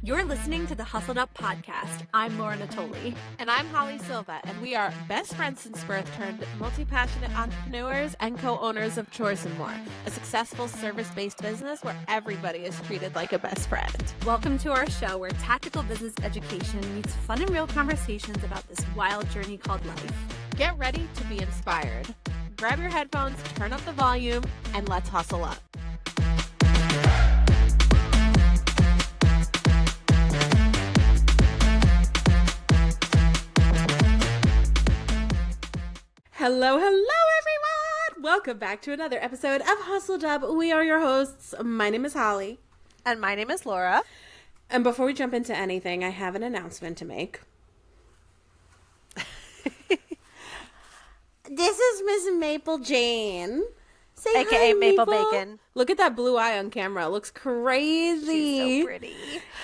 You're listening to the Hustled Up Podcast. I'm Laura Natoli. And I'm Holly Silva, and we are best friends since birth turned multi-passionate entrepreneurs and co-owners of Chores and More, a successful service-based business where everybody is treated like a best friend. Welcome to our show where tactical business education meets fun and real conversations about this wild journey called life. Get ready to be inspired. Grab your headphones, turn up the volume, and let's hustle up. Hello, everyone! Welcome back to another episode of Hustled Up. We are your hosts. My name is Holly. And my name is Laura. And before we jump into anything, I have an announcement to make. This is Miss Maple Jane. Say AKA hi, Maple Bacon. Look at that blue eye on camera. It looks crazy. She's so pretty.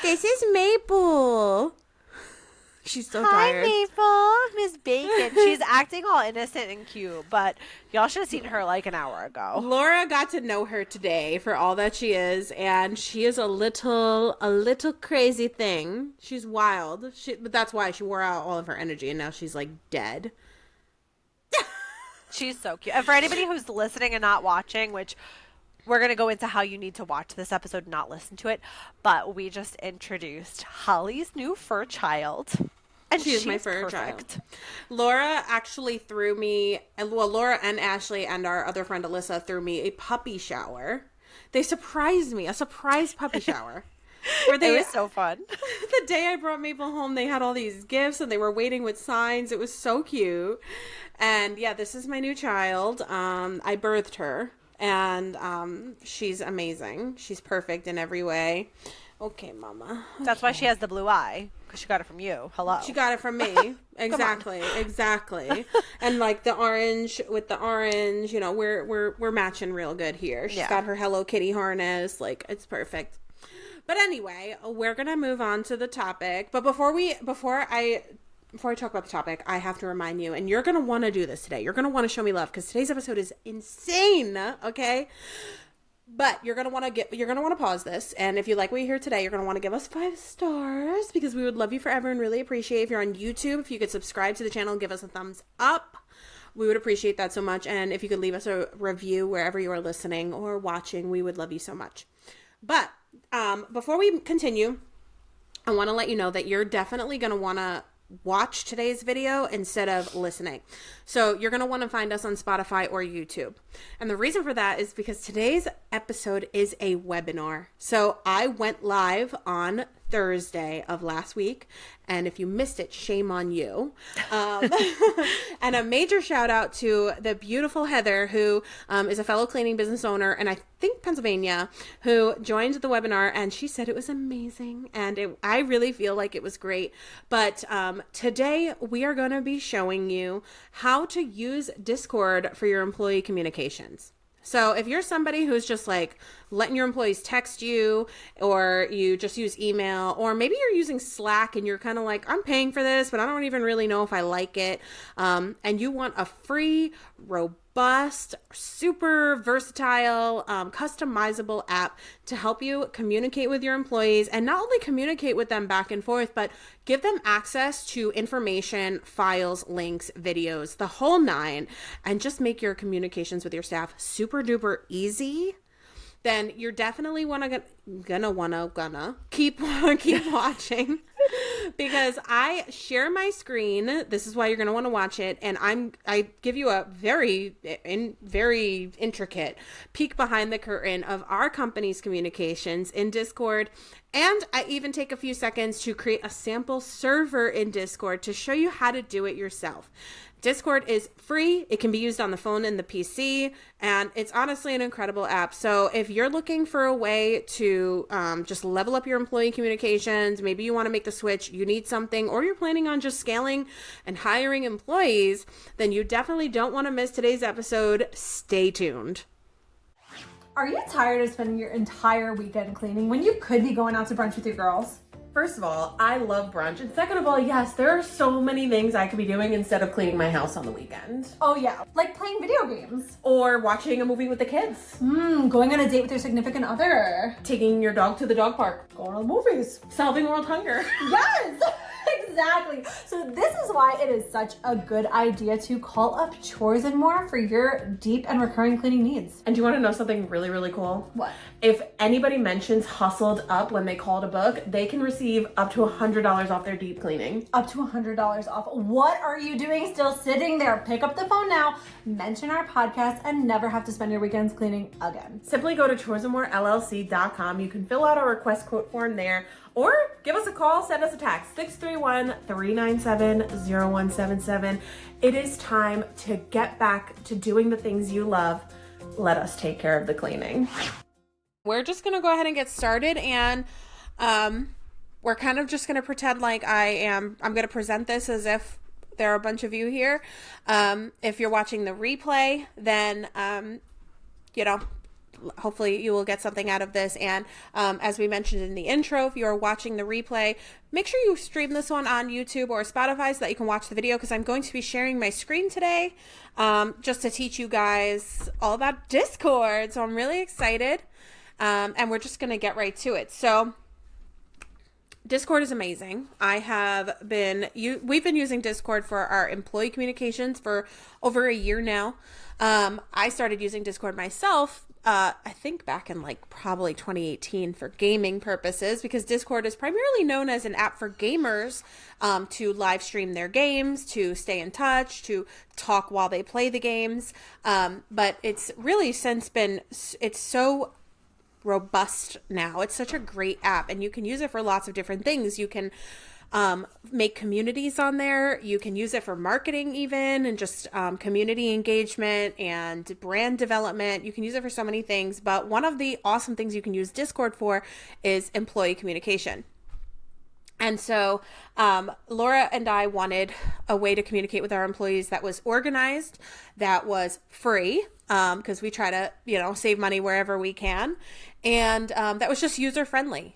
This is Maple. She's so tired. Hi, Maple. Miss Bacon. She's acting all innocent and cute, but y'all should have seen her like an hour ago. Laura got to know her today for all that she is, and she is a little crazy thing. She's wild. But that's why she wore out all of her energy, and now she's like dead. She's so cute. And for anybody who's listening and not watching, which we're going to go into how you need to watch this episode, not listen to it, but we just introduced Holly's new fur child. And she is my fur child. Laura actually threw me, well, Laura and Ashley and our other friend Alyssa threw me a puppy shower. They surprised me, a surprise puppy shower. It was so fun. The day I brought Maple home, they had all these gifts and they were waiting with signs. It was so cute. And yeah, this is my new child. I birthed her. And she's amazing. She's perfect in every way. Okay, Mama. Okay. That's why she has the blue eye, because she got it from you. Hello. She got it from me. Exactly. And like the orange with the orange, you know, we're matching real good here. She's got her Hello Kitty harness. Like, it's perfect. But anyway, we're gonna move on to the topic. But before I talk about the topic, I have to remind you, and you're going to want to do this today. You're going to want to show me love because today's episode is insane, okay? But you're going to want to pause this, and if you like what you hear today, you're going to want to give us 5 stars because we would love you forever and really appreciate if you're on YouTube, if you could subscribe to the channel and give us a thumbs up. We would appreciate that so much, and if you could leave us a review wherever you are listening or watching, we would love you so much. But before we continue, I want to let you know that you're definitely going to want to watch today's video instead of listening. So you're going to want to find us on Spotify or YouTube. And the reason for that is because today's episode is a webinar. So I went live on Thursday of last week. And if you missed it, shame on you. And a major shout out to the beautiful Heather, who is a fellow cleaning business owner, and I think Pennsylvania, who joined the webinar, and she said it was amazing. And I really feel like it was great. But today we are going to be showing you how to use Discord for your employee communications. So if you're somebody who's just like letting your employees text you, or you just use email, or maybe you're using Slack and you're kind of like, I'm paying for this, but I don't even really know if I like it. And you want a free, robust, super versatile, customizable app to help you communicate with your employees, and not only communicate with them back and forth, but give them access to information, files, links, videos, the whole 9, and just make your communications with your staff super duper easy, then you're definitely gonna keep watching. Because I share my screen. This is why you're going to want to watch it. And I give you a very intricate peek behind the curtain of our company's communications in Discord. And I even take a few seconds to create a sample server in Discord to show you how to do it yourself. Discord is free. It can be used on the phone and the PC, and it's honestly an incredible app. So if you're looking for a way to just level up your employee communications, maybe you want to make the switch, you need something, or you're planning on just scaling and hiring employees, then you definitely don't want to miss today's episode. Stay tuned. Are you tired of spending your entire weekend cleaning when you could be going out to brunch with your girls? First of all, I love brunch. And second of all, yes, there are so many things I could be doing instead of cleaning my house on the weekend. Oh yeah, like playing video games. Or watching a movie with the kids. Going on a date with your significant other. Taking your dog to the dog park. Going to the movies. Solving world hunger. Yes! Exactly. So this is why it is such a good idea to call up Chores and More for your deep and recurring cleaning needs. And do you want to know something really, really cool? What? If anybody mentions Hustled Up when they call to book, they can receive up to $100 off their deep cleaning. Up to $100 off. What are you doing still sitting there? Pick up the phone now, mention our podcast, and never have to spend your weekends cleaning again. Simply go to choresandmorellc.com. You can fill out our request quote form there, or give us a call, send us a text, 631-397-0177. It is time to get back to doing the things you love. Let us take care of the cleaning. We're just going to go ahead and get started, and we're kind of just going to pretend like I'm going to present this as if there are a bunch of you here. If you're watching the replay, then, hopefully you will get something out of this. And as we mentioned in the intro, if you're watching the replay, make sure you stream this one on YouTube or Spotify so that you can watch the video, because I'm going to be sharing my screen today just to teach you guys all about Discord. So I'm really excited. And we're just going to get right to it. So Discord is amazing. We've been using Discord for our employee communications for over a year now. I started using Discord myself, I think back in probably 2018 for gaming purposes, because Discord is primarily known as an app for gamers to live stream their games, to stay in touch, to talk while they play the games. But it's really it's so robust now. It's such a great app, and you can use it for lots of different things. You can make communities on there. You can use it for marketing even, and just community engagement and brand development. You can use it for so many things, but one of the awesome things you can use Discord for is employee communication. And so Laura and I wanted a way to communicate with our employees that was organized, that was free, because we try to, save money wherever we can. And that was just user friendly.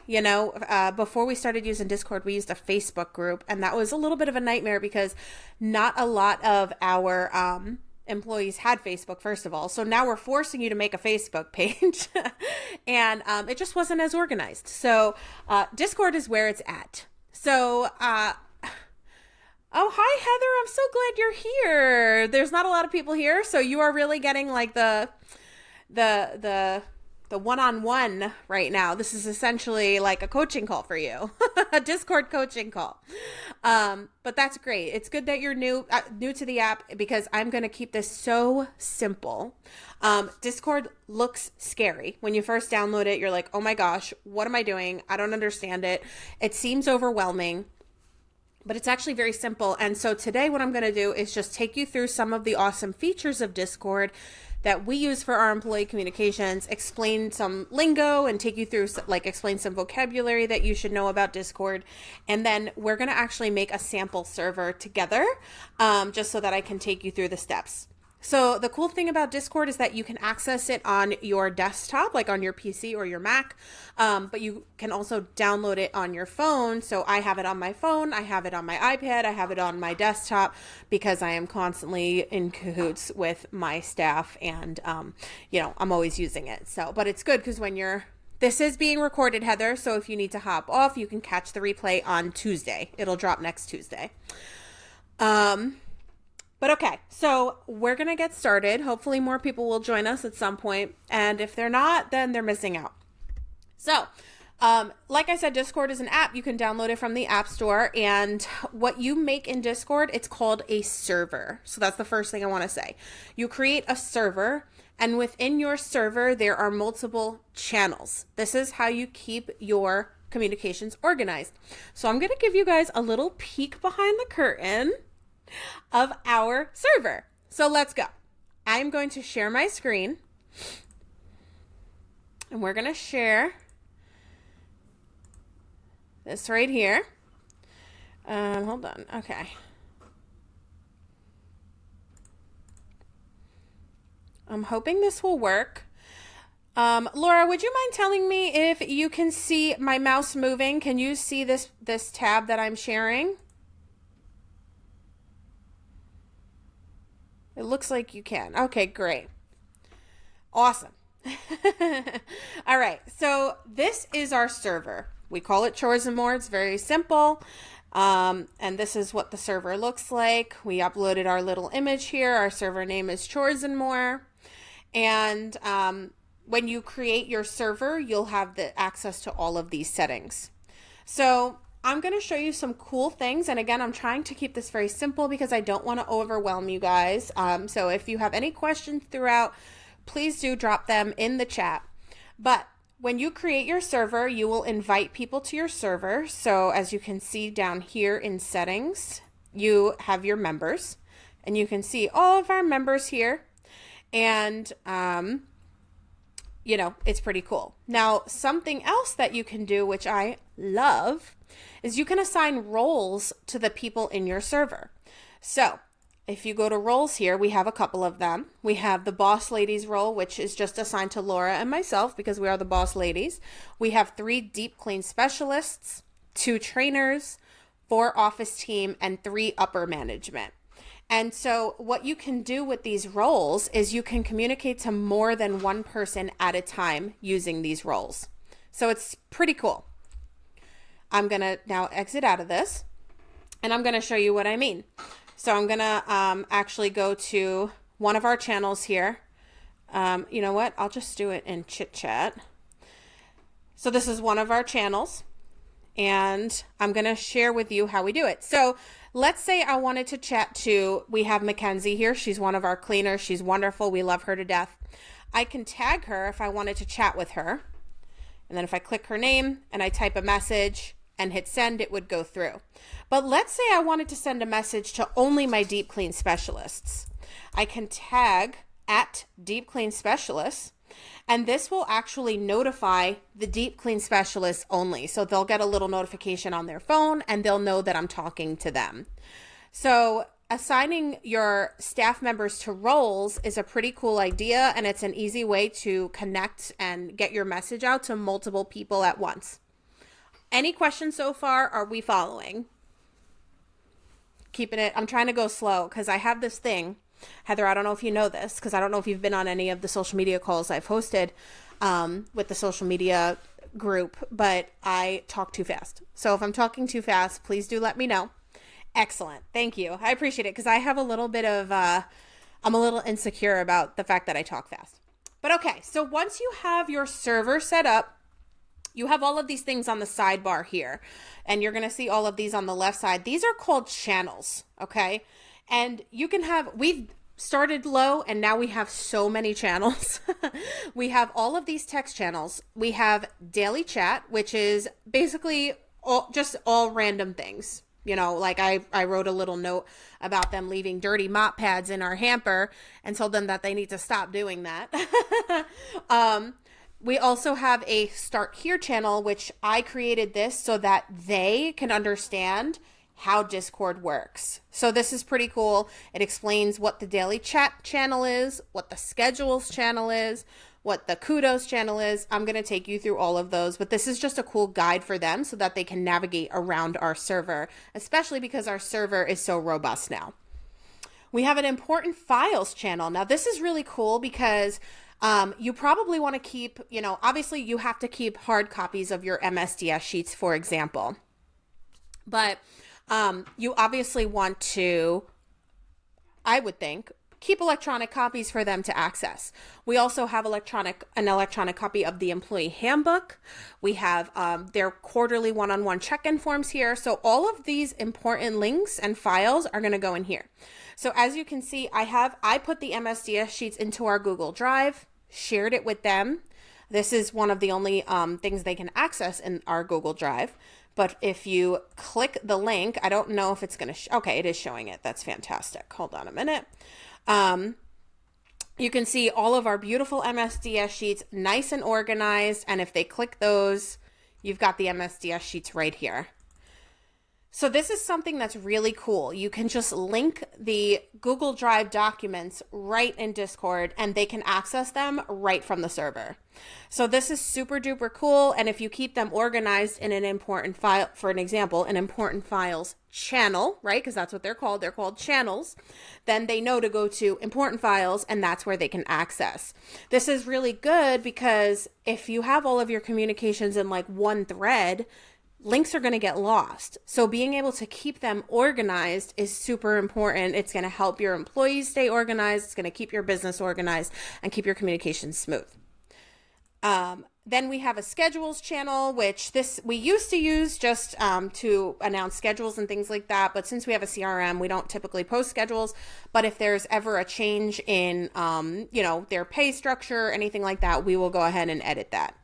Before we started using Discord, we used a Facebook group, and that was a little bit of a nightmare because not a lot of our employees had Facebook, first of all. So now we're forcing you to make a Facebook page and it just wasn't as organized. So Discord is where it's at. So, oh, hi, Heather. I'm so glad you're here. There's not a lot of people here, so you are really getting the one-on-one right now. This is essentially like a coaching call for you, a Discord coaching call. But that's great. It's good that you're new to the app, because I'm going to keep this so simple. Discord looks scary. When you first download it, you're like, oh my gosh, what am I doing? I don't understand it. It seems overwhelming, but it's actually very simple. And so today what I'm going to do is just take you through some of the awesome features of Discord that we use for our employee communications, explain some lingo, and take you through, explain some vocabulary that you should know about Discord. And then we're going to actually make a sample server together, just so that I can take you through the steps. So the cool thing about Discord is that you can access it on your desktop, like on your PC or your Mac, but you can also download it on your phone. So I have it on my phone, I have it on my iPad, I have it on my desktop, because I am constantly in cahoots with my staff, and I'm always using it. So, but it's good because this is being recorded, Heather, so if you need to hop off, you can catch the replay on Tuesday. It'll drop next Tuesday. But okay, so we're going to get started. Hopefully more people will join us at some point. And if they're not, then they're missing out. So, like I said, Discord is an app. You can download it from the App Store. And what you make in Discord, it's called a server. So that's the first thing I want to say. You create a server, and within your server, there are multiple channels. This is how you keep your communications organized. So I'm going to give you guys a little peek behind the curtain of our server. So let's go. I'm going to share my screen, and we're going to share this right here. Hold on. Okay. I'm hoping this will work. Laura, would you mind telling me if you can see my mouse moving? Can you see this tab that I'm sharing? It looks like you can. Okay, great. Awesome. All right, so this is our server. We call it Chores and More. It's very simple. And this is what the server looks like. We uploaded our little image here. Our server name is Chores and More. And when you create your server, you'll have the access to all of these settings. So I'm going to show you some cool things. And again, I'm trying to keep this very simple because I don't want to overwhelm you guys. So if you have any questions throughout, please do drop them in the chat. But when you create your server, you will invite people to your server. So as you can see down here in settings, you have your members, and you can see all of our members here. And, you know, it's pretty cool. Now, something else that you can do, which I love, is you can assign roles to the people in your server. So if you go to roles here, we have a couple of them. We have the boss ladies role, which is just assigned to Laura and myself because we are the boss ladies. We have 3 deep clean specialists, 2 trainers, 4 office team, and 3 upper management. And so what you can do with these roles is you can communicate to more than one person at a time using these roles. So it's pretty cool. I'm going to now exit out of this, and I'm going to show you what I mean. So I'm going to actually go to one of our channels here. You know what? I'll just do it in Chit Chat. So this is one of our channels, and I'm going to share with you how we do it. So let's say I wanted to chat to, we have Mackenzie here. She's one of our cleaners. She's wonderful. We love her to death. I can tag her if I wanted to chat with her. And then if I click her name and I type a message and hit send, it would go through. But let's say I wanted to send a message to only my deep clean specialists. I can tag at deep clean specialists, and this will actually notify the deep clean specialists only. So they'll get a little notification on their phone and they'll know that I'm talking to them. So assigning your staff members to roles is a pretty cool idea, and it's an easy way to connect and get your message out to multiple people at once. Any questions so far? Are we following? Keeping it, I'm trying to go slow because I have this thing. Heather, I don't know if you know this, because I don't know if you've been on any of the social media calls I've hosted with the social media group, but I talk too fast. So if I'm talking too fast, please do let me know. Excellent. Thank you. I appreciate it because I have a little bit of, I'm a little insecure about the fact that I talk fast. But okay, so once you have your server set up, you have all of these things on the sidebar here, and you're going to see all of these on the left side. These are called channels, okay? And you can have, we've started low and now we have so many channels. We have all of these text channels. We have daily chat, which is basically just all random things. You know, like I wrote a little note about them leaving dirty mop pads in our hamper and told them that they need to stop doing that. We also have a Start Here channel, which I created this so that they can understand how Discord works. So this is pretty cool. It explains what the daily chat channel is, what the schedules channel is, what the kudos channel is. I'm going to take you through all of those, but this is just a cool guide for them so that they can navigate around our server, especially because our server is so robust now. We have an important files channel. Now this is really cool because you probably want to keep, you know, obviously you have to keep hard copies of your MSDS sheets, for example, but you obviously want to, I would think, keep electronic copies for them to access. We also have an electronic copy of the employee handbook. We have their quarterly one-on-one check-in forms here. So all of these important links and files are going to go in here. So as you can see, I put the MSDS sheets into our Google Drive, shared it with them. This is one of the only things they can access in our Google Drive. But if you click the link, I don't know if it's going to, okay, it is showing it. That's fantastic. Hold on a minute. You can see all of our beautiful MSDS sheets, nice and organized. And if they click those, you've got the MSDS sheets right here. So this is something that's really cool. You can just link the Google Drive documents right in Discord and they can access them right from the server. So this is super duper cool. And if you keep them organized in an important file, for an example, an important files channel, right? Because that's what they're called channels. Then they know to go to important files and that's where they can access. This is really good because if you have all of your communications in like one thread, links are going to get lost. So being able to keep them organized is super important. It's going to help your employees stay organized. It's going to keep your business organized and keep your communications smooth. Then we have a schedules channel, which we used to use just to announce schedules and things like that. But since we have a CRM, we don't typically post schedules. But if there's ever a change in, their pay structure, anything like that, we will go ahead and edit that.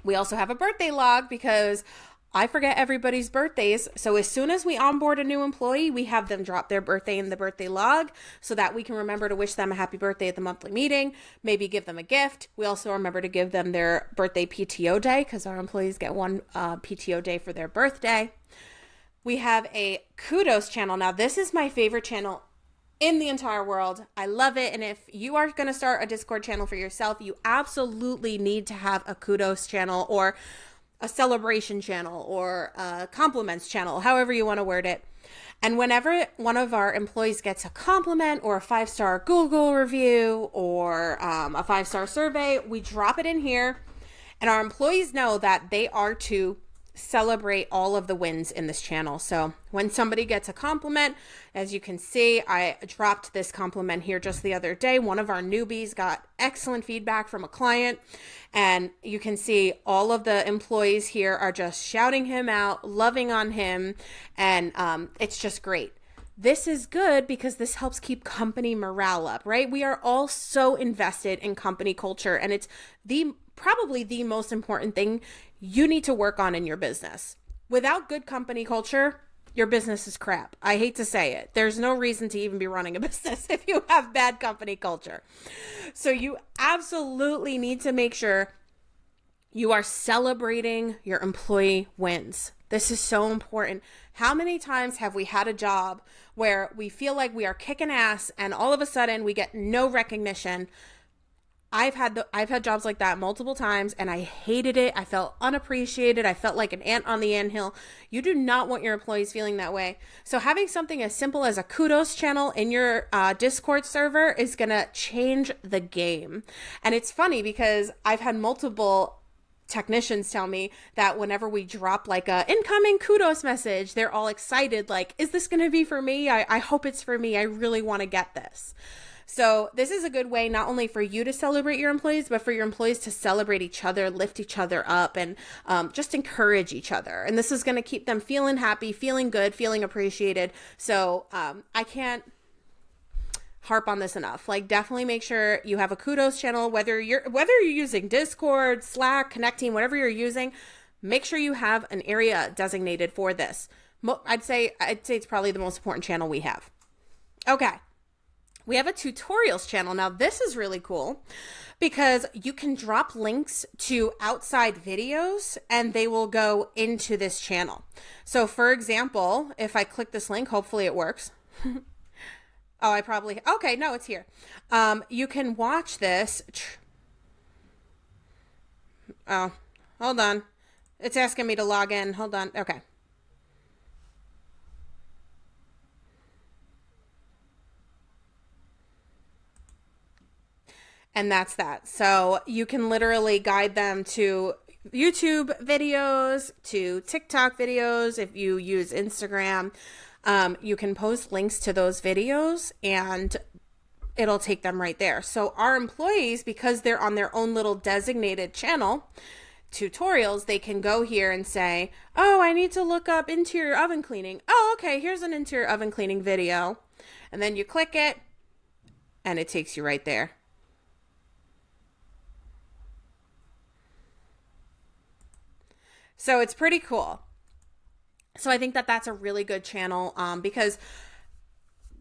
We also have a birthday log because I forget everybody's birthdays. So as soon as we onboard a new employee, we have them drop their birthday in the birthday log so that we can remember to wish them a happy birthday at the monthly meeting, maybe give them a gift. We also remember to give them their birthday PTO day because our employees get one PTO day for their birthday. We have a kudos channel. Now, this is my favorite channel in the entire world. I love it. And if you are going to start a Discord channel for yourself, you absolutely need to have a kudos channel or a celebration channel or a compliments channel, however you want to word it. And whenever one of our employees gets a compliment or a 5-star Google review or a 5-star survey, we drop it in here and our employees know that they are to celebrate all of the wins in this channel. So when somebody gets a compliment, as you can see, I dropped this compliment here just the other day. One of our newbies got excellent feedback from a client, and you can see all of the employees here are just shouting him out, loving on him, and it's just great. This is good because this helps keep company morale up, right? We are all so invested in company culture, and it's probably the most important thing you need to work on in your business. Without good company culture, your business is crap. I hate to say it. There's no reason to even be running a business if you have bad company culture. So you absolutely need to make sure you are celebrating your employee wins. This is so important. How many times have we had a job where we feel like we are kicking ass and all of a sudden we get no recognition? I've had jobs like that multiple times and I hated it. I felt unappreciated. I felt like an ant on the anthill. You do not want your employees feeling that way. So having something as simple as a kudos channel in your Discord server is going to change the game. And it's funny because I've had multiple technicians tell me that whenever we drop like a incoming kudos message, they're all excited. Like, is this going to be for me? I hope it's for me. I really want to get this. So this is a good way not only for you to celebrate your employees, but for your employees to celebrate each other, lift each other up, and just encourage each other. And this is going to keep them feeling happy, feeling good, feeling appreciated. So I can't harp on this enough. Like, definitely make sure you have a kudos channel, whether you're using Discord, Slack, Connecting, whatever you're using, make sure you have an area designated for this. I'd say it's probably the most important channel we have. Okay. We have a tutorials channel. Now, this is really cool because you can drop links to outside videos and they will go into this channel. So, for example, if I click this link, hopefully it works. Okay, no, it's here. You can watch this. Oh, hold on. It's asking me to log in. Hold on. Okay. And that's that. So you can literally guide them to YouTube videos, to TikTok videos. If you use Instagram, you can post links to those videos and it'll take them right there. So our employees, because they're on their own little designated channel, tutorials, they can go here and say, oh, I need to look up interior oven cleaning. Oh, okay, here's an interior oven cleaning video. And then you click it and it takes you right there. So it's pretty cool. So I think that that's a really good channel because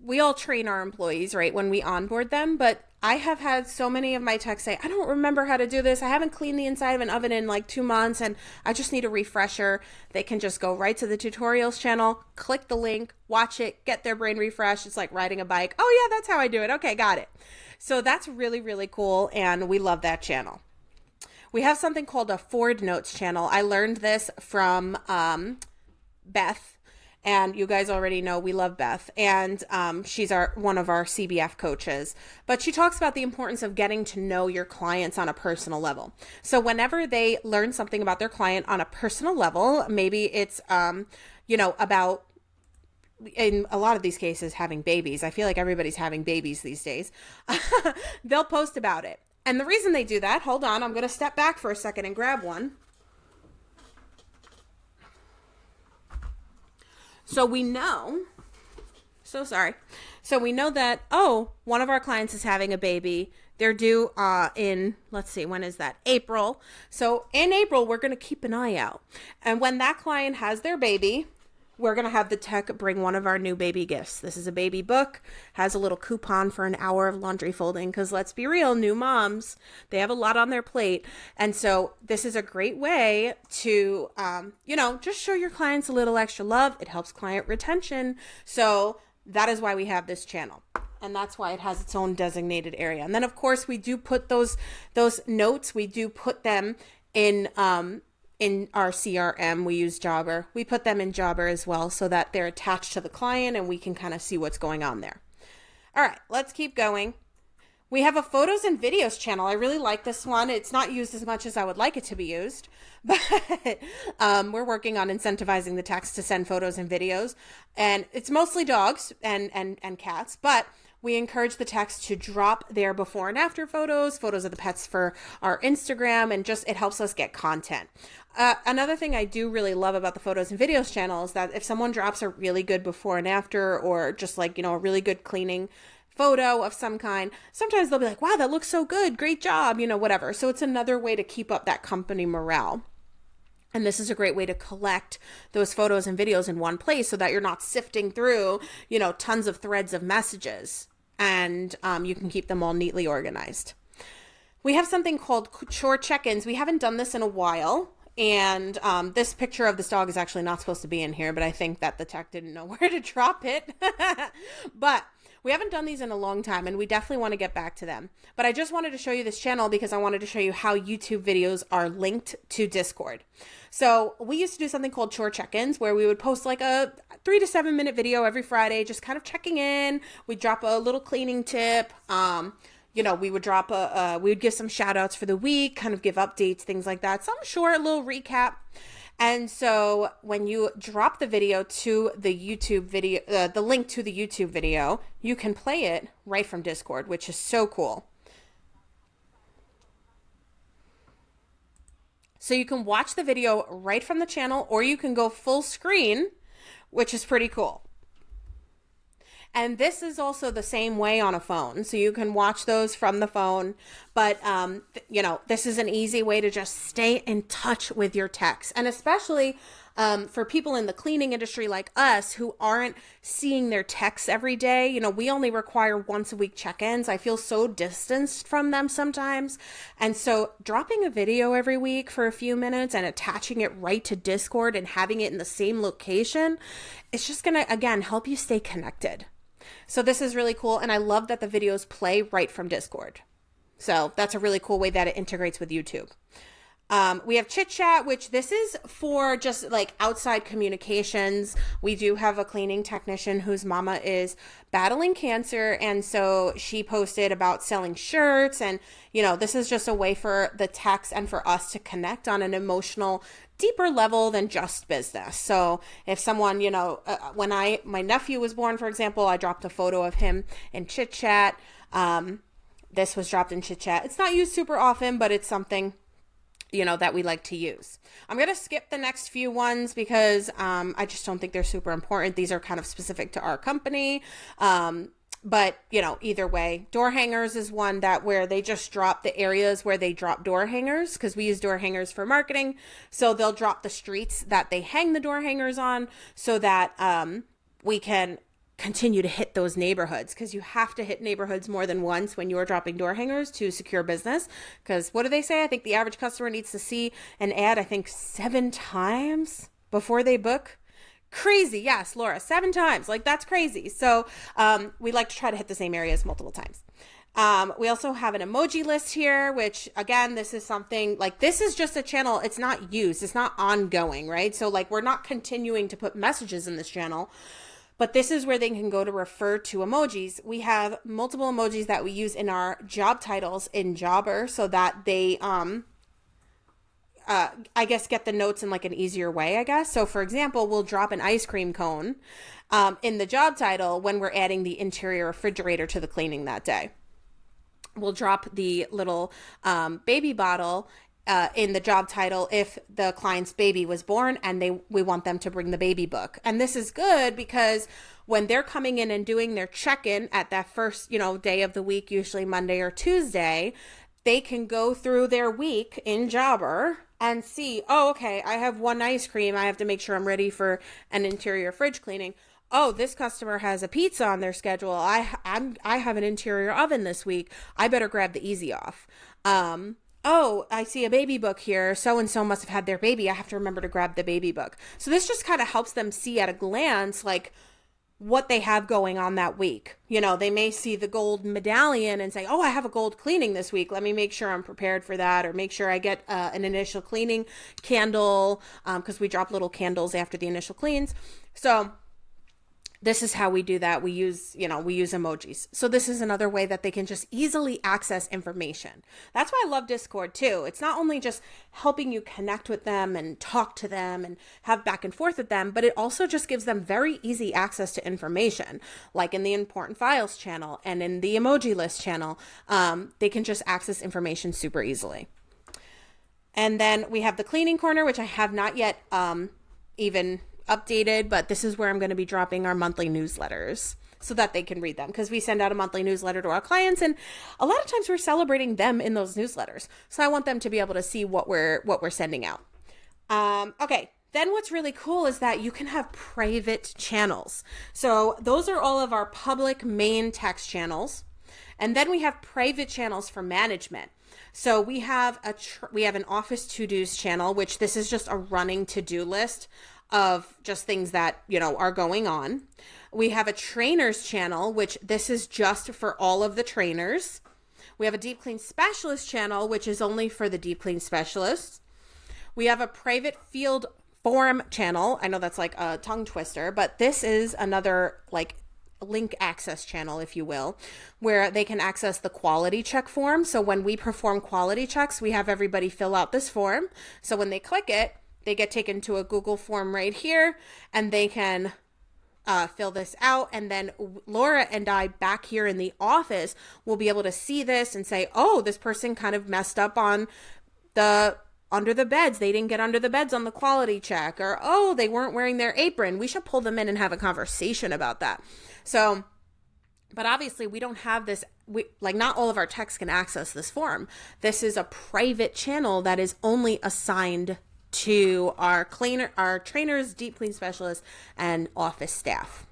we all train our employees, right, when we onboard them, but I have had so many of my techs say, I don't remember how to do this. I haven't cleaned the inside of an oven in like 2 months and I just need a refresher. They can just go right to the tutorials channel, click the link, watch it, get their brain refreshed. It's like riding a bike. Oh yeah, that's how I do it. Okay, got it. So that's really, really cool. And we love that channel. We have something called a Ford Notes channel. I learned this from Beth. And you guys already know we love Beth, and she's one of our CBF coaches. But she talks about the importance of getting to know your clients on a personal level. So whenever they learn something about their client on a personal level, maybe it's about, in a lot of these cases, having babies. I feel like everybody's having babies these days. They'll post about it. And the reason they do that, hold on, I'm going to step back for a second and grab one. So we know that, one of our clients is having a baby. They're due in, let's see, when is that? April. So in April, we're going to keep an eye out. And when that client has their baby, we're going to have the tech bring one of our new baby gifts. This is a baby book, has a little coupon for an hour of laundry folding, because let's be real, new moms, they have a lot on their plate. And so this is a great way to, just show your clients a little extra love. It helps client retention. So that is why we have this channel. And that's why it has its own designated area. And then, of course, we do put those notes, we do put them in our CRM. We use Jobber. We put them in Jobber as well so that they're attached to the client and we can kind of see what's going on there. All right, let's keep going. We have a photos and videos channel. I really like this one. It's not used as much as I would like it to be used, but we're working on incentivizing the techs to send photos and videos. And it's mostly dogs and cats, but we encourage the techs to drop their before and after photos of the pets for our Instagram, and just, it helps us get content. Another thing I do really love about the photos and videos channel is that if someone drops a really good before and after, or just like, a really good cleaning photo of some kind, sometimes they'll be like, wow, that looks so good. Great job, whatever. So it's another way to keep up that company morale. And this is a great way to collect those photos and videos in one place so that you're not sifting through, tons of threads of messages, and you can keep them all neatly organized. We have something called chore check-ins. We haven't done this in a while. And this picture of this dog is actually not supposed to be in here, but I think that the tech didn't know where to drop it. But we haven't done these in a long time, and we definitely want to get back to them. But I just wanted to show you this channel because I wanted to show you how YouTube videos are linked to Discord. So we used to do something called chore check-ins, where we would post like a 3 to 7 minute video every Friday, just kind of checking in. We'd drop a little cleaning tip. We would drop we would give some shout outs for the week, kind of give updates, things like that. Some short little recap. And so when you drop the video to the YouTube video, the link to the YouTube video, you can play it right from Discord, which is so cool. So you can watch the video right from the channel, or you can go full screen, which is pretty cool. And this is also the same way on a phone. So you can watch those from the phone. But, this is an easy way to just stay in touch with your techs. And especially for people in the cleaning industry like us who aren't seeing their techs every day. We only require once a week check-ins. I feel so distanced from them sometimes. And so dropping a video every week for a few minutes and attaching it right to Discord and having it in the same location, it's just going to, again, help you stay connected. So this is really cool, and I love that the videos play right from Discord. So that's a really cool way that it integrates with YouTube. We have Chit Chat, which this is for just like outside communications. We do have a cleaning technician whose mama is battling cancer, and so she posted about selling shirts, and this is just a way for the techs and for us to connect on an emotional, deeper level than just business. So if someone, when my nephew was born, for example, I dropped a photo of him in Chit Chat. This was dropped in Chit Chat. It's not used super often, but it's something that we like to use. I'm going to skip the next few ones because I just don't think they're super important. These are kind of specific to our company. But either way, door hangers is one where they just drop the areas where they drop door hangers, because we use door hangers for marketing. So they'll drop the streets that they hang the door hangers on so that we can continue to hit those neighborhoods, because you have to hit neighborhoods more than once when you're dropping door hangers to secure business. Because what do they say? I think the average customer needs to see an ad, I think 7 times before they book. Crazy. Yes, Laura, 7 times. Like, that's crazy. So we like to try to hit the same areas multiple times. We also have an emoji list here, which again, this is something like, this is just a channel. It's not used. It's not ongoing, right? So like, we're not continuing to put messages in this channel, but this is where they can go to refer to emojis. We have multiple emojis that we use in our job titles in Jobber so that they, I guess, get the notes in like an easier way, I guess. So for example, we'll drop an ice cream cone in the job title when we're adding the interior refrigerator to the cleaning that day. We'll drop the little baby bottle in the job title if the client's baby was born and we want them to bring the baby book. And this is good because when they're coming in and doing their check-in at that first, day of the week, usually Monday or Tuesday, they can go through their week in Jobber and see, oh, okay, I have 1 ice cream. I have to make sure I'm ready for an interior fridge cleaning. Oh, this customer has a pizza on their schedule. I have an interior oven this week. I better grab the easy off. Oh, I see a baby book here. So-and-so must have had their baby. I have to remember to grab the baby book. So this just kind of helps them see at a glance, like, what they have going on that week. They may see the gold medallion and say, oh, I have a gold cleaning this week. Let me make sure I'm prepared for that, or make sure I get an initial cleaning candle, because we drop little candles after the initial cleans. So this is how we do that. We use emojis. So this is another way that they can just easily access information. That's why I love Discord too. It's not only just helping you connect with them and talk to them and have back and forth with them, but it also just gives them very easy access to information, like in the important files channel and in the emoji list channel. They can just access information super easily. And then we have the cleaning corner, which I have not yet even updated, but this is where I'm going to be dropping our monthly newsletters so that they can read them, because we send out a monthly newsletter to our clients, and a lot of times we're celebrating them in those newsletters. So I want them to be able to see what we're sending out. Okay. Then what's really cool is that you can have private channels. So those are all of our public main text channels. And then we have private channels for management. So we have an office to-dos channel, which this is just a running to-do list of just things that, are going on. We have a trainers channel, which this is just for all of the trainers. We have a deep clean specialist channel, which is only for the deep clean specialists. We have a private field forum channel. I know that's like a tongue twister, but this is another like link access channel, if you will, where they can access the quality check form. So when we perform quality checks, we have everybody fill out this form. So when they click it, they get taken to a Google form right here, and they can fill this out. And then Laura and I back here in the office will be able to see this and say, oh, this person kind of messed up on under the beds. They didn't get under the beds on the quality check, or, oh, they weren't wearing their apron. We should pull them in and have a conversation about that. So, but obviously we don't have this, not all of our techs can access this form. This is a private channel that is only assigned to our trainers, deep clean specialists, and office staff.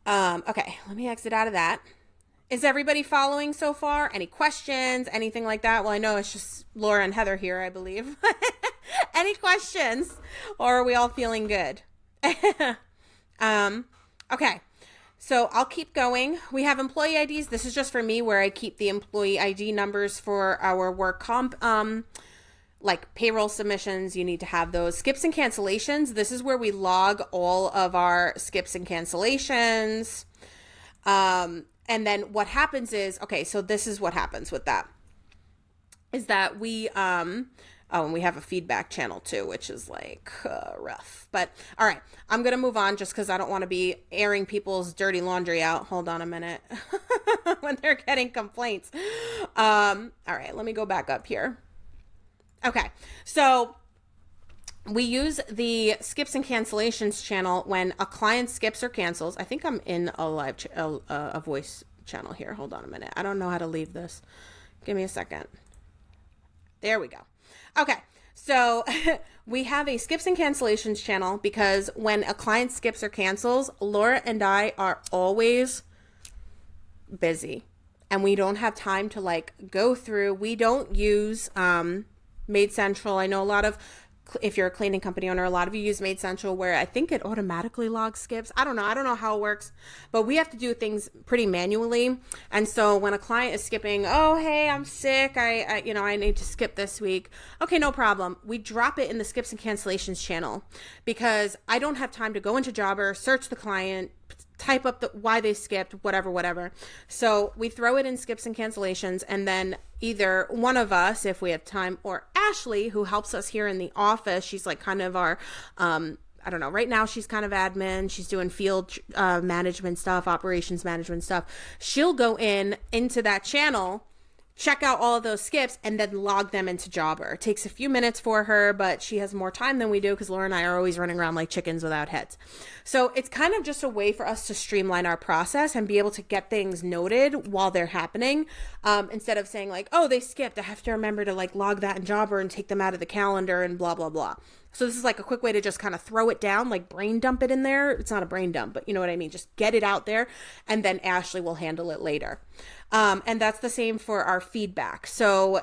Okay, let me exit out of that. Is everybody following so far? Any questions? Anything like that? Well, I know it's just Laura and Heather here, I believe. Any questions? Or are we all feeling good? Okay, so I'll keep going. We have employee IDs. This is just for me, where I keep the employee ID numbers for our work comp, like payroll submissions. You need to have those. Skips and cancellations. This is where we log all of our skips and cancellations. And then what happens is, okay, so this is what happens with that, is that we, and we have a feedback channel too, which is like rough, but all right, I'm going to move on just because I don't want to be airing people's dirty laundry out. Hold on a minute. When they're getting complaints. All right, let me go back up here. Okay, so we use the skips and cancellations channel when a client skips or cancels. I think I'm in a live, a voice channel here. Hold on a minute. I don't know how to leave this. Give me a second. There we go. Okay, So we have a skips and cancellations channel because when a client skips or cancels, Laura and I are always busy and we don't have time to like go through. We don't use Made Central. I know a lot of, if you're a cleaning company owner, a lot of you use Made Central where I think it automatically logs skips. I don't know how it works, but we have to do things pretty manually. And so when a client is skipping, oh, hey, I'm sick. I need to skip this week. Okay, no problem. We drop it in the skips and cancellations channel because I don't have time to go into Jobber, search the client, type up why they skipped, whatever. So we throw it in skips and cancellations, and then either one of us, if we have time, or Ashley, who helps us here in the office, she's like kind of our, I don't know, right now she's kind of admin, she's doing field management stuff, operations management stuff. She'll go into that channel, check out all of those skips, and then log them into Jobber. It takes a few minutes for her, but she has more time than we do because Laura and I are always running around like chickens without heads. So it's kind of just a way for us to streamline our process and be able to get things noted while they're happening. Instead of saying like, oh, they skipped, I have to remember to like log that in Jobber and take them out of the calendar and blah, blah, blah. So this is like a quick way to just kind of throw it down, like brain dump it in there. It's not a brain dump, but you know what I mean? Just get it out there, and then Ashley will handle it later. And that's the same for our feedback. So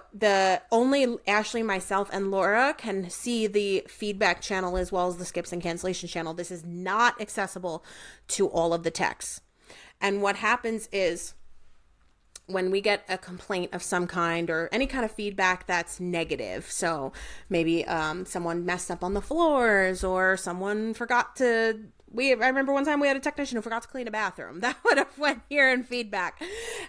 only Ashley, myself, and Laura can see the feedback channel as well as the skips and cancellation channel. This is not accessible to all of the techs. And what happens is when we get a complaint of some kind or any kind of feedback that's negative, so maybe someone messed up on the floors or someone forgot to, I remember one time we had a technician who forgot to clean a bathroom. That would have went here in feedback.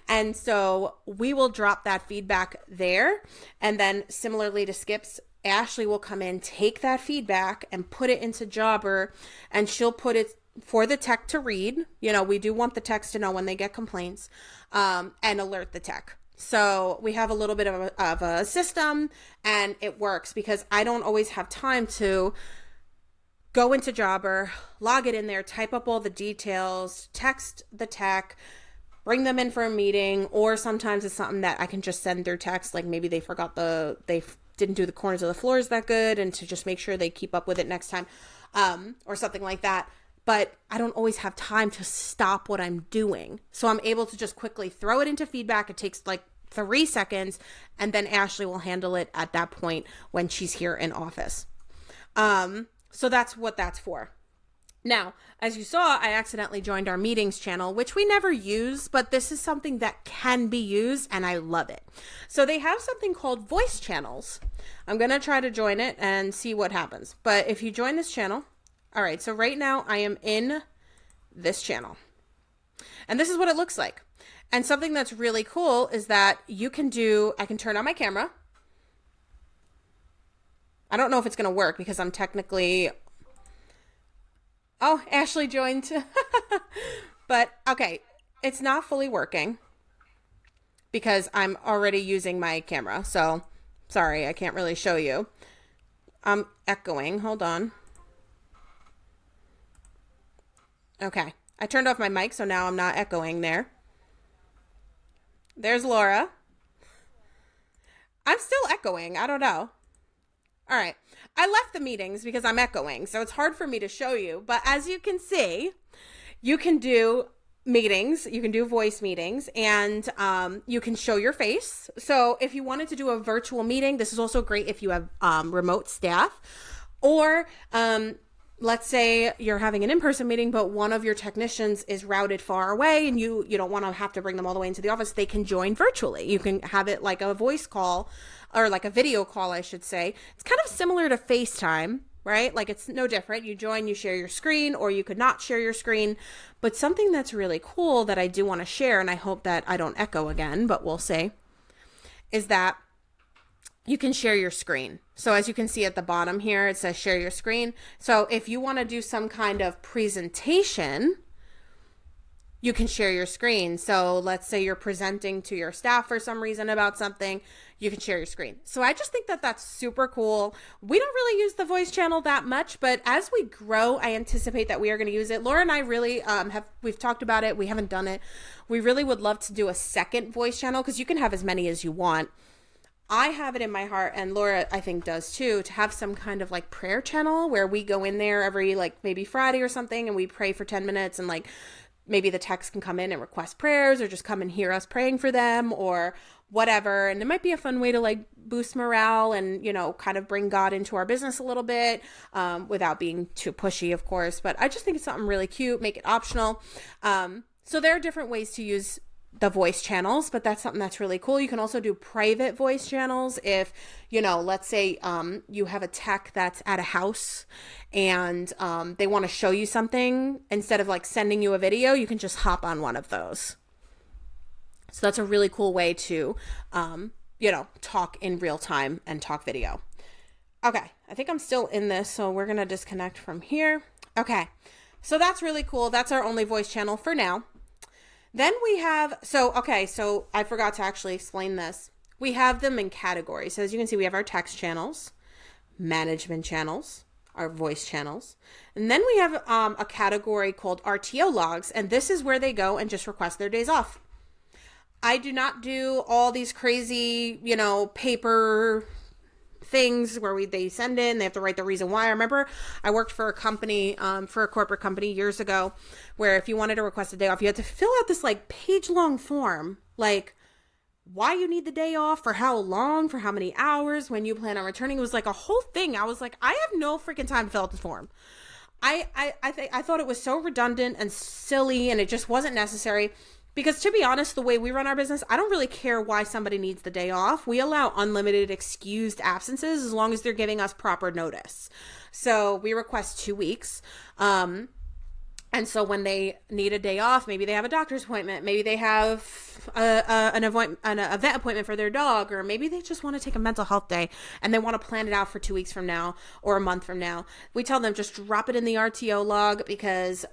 And so we will drop that feedback there. And then similarly to skips, Ashley will come in, take that feedback and put it into Jobber, and she'll put it for the tech to read. You know, we do want the techs to know when they get complaints, and alert the tech. So we have a little bit of a system, and it works because I don't always have time to go into Jobber, log it in there, type up all the details, text the tech, bring them in for a meeting, or sometimes it's something that I can just send through text, like maybe they forgot they didn't do the corners of the floors that good, and to just make sure they keep up with it next time, or something like that. But I don't always have time to stop what I'm doing. So I'm able to just quickly throw it into feedback. It takes like 3 seconds, and then Ashley will handle it at that point when she's here in office. So that's what that's for. Now, as you saw, I accidentally joined our meetings channel, which we never use, but this is something that can be used, and I love it. So they have something called voice channels. I'm going to try to join it and see what happens. But if you join this channel, all right, so right now I am in this channel, and this is what it looks like. And something that's really cool is that I can turn on my camera. I don't know if it's going to work because I'm technically, oh, Ashley joined, but okay, it's not fully working because I'm already using my camera. So sorry, I can't really show you. I'm echoing, hold on. Okay, I turned off my mic, so now I'm not echoing there. There's Laura. I'm still echoing, I don't know. All right, I left the meetings because I'm echoing, so it's hard for me to show you. But as you can see, you can do meetings, you can do voice meetings, and you can show your face. So if you wanted to do a virtual meeting, this is also great if you have remote staff, or let's say you're having an in-person meeting, but one of your technicians is routed far away and you don't want to have to bring them all the way into the office. They can join virtually. You can have it like a voice call, or like a video call, I should say. It's kind of similar to FaceTime, right? Like it's no different. You join, you share your screen, or you could not share your screen. But something that's really cool that I do want to share, and I hope that I don't echo again, but we'll see, is that you can share your screen. So as you can see at the bottom here, it says share your screen. So if you want to do some kind of presentation, you can share your screen. So let's say you're presenting to your staff for some reason about something, you can share your screen. So I just think that that's super cool. We don't really use the voice channel that much, but as we grow, I anticipate that we are going to use it. Laura and I really we've talked about it. We haven't done it. We really would love to do a second voice channel because you can have as many as you want. I have it in my heart, and Laura, I think, does too, to have some kind of like prayer channel where we go in there every like maybe Friday or something and we pray for 10 minutes, and like maybe the techs can come in and request prayers or just come and hear us praying for them or whatever. And it might be a fun way to like boost morale and, you know, kind of bring God into our business a little bit, without being too pushy, of course. But I just think it's something really cute, make it optional. So there are different ways to use the voice channels, but that's something that's really cool. You can also do private voice channels if, you know, let's say you have a tech that's at a house and they want to show you something. Instead of like sending you a video, you can just hop on one of those. So that's a really cool way to, you know, talk in real time and talk video. Okay, I think I'm still in this, so we're going to disconnect from here. Okay, so that's really cool. That's our only voice channel for now. Then we have, so I forgot to actually explain this. We have them in categories. So as you can see, we have our text channels, management channels, our voice channels. And then we have a category called RTO logs. And this is where they go and just request their days off. I do not do all these crazy, you know, paper things where they send in, they have to write the reason why. I remember I worked for a company, for a corporate company years ago, where if you wanted to request a day off, you had to fill out this like page-long form, like why you need the day off, for how long, for how many hours, when you plan on returning. It was like a whole thing. I was like, I have no freaking time to fill out this form. I thought it was so redundant and silly, and it just wasn't necessary. Because to be honest, the way we run our business, I don't really care why somebody needs the day off. We allow unlimited excused absences as long as they're giving us proper notice. So we request 2 weeks. And so when they need a day off, maybe they have a doctor's appointment, maybe they have an event appointment for their dog, or maybe they just want to take a mental health day and they want to plan it out for 2 weeks from now or a month from now. We tell them just drop it in the RTO log, because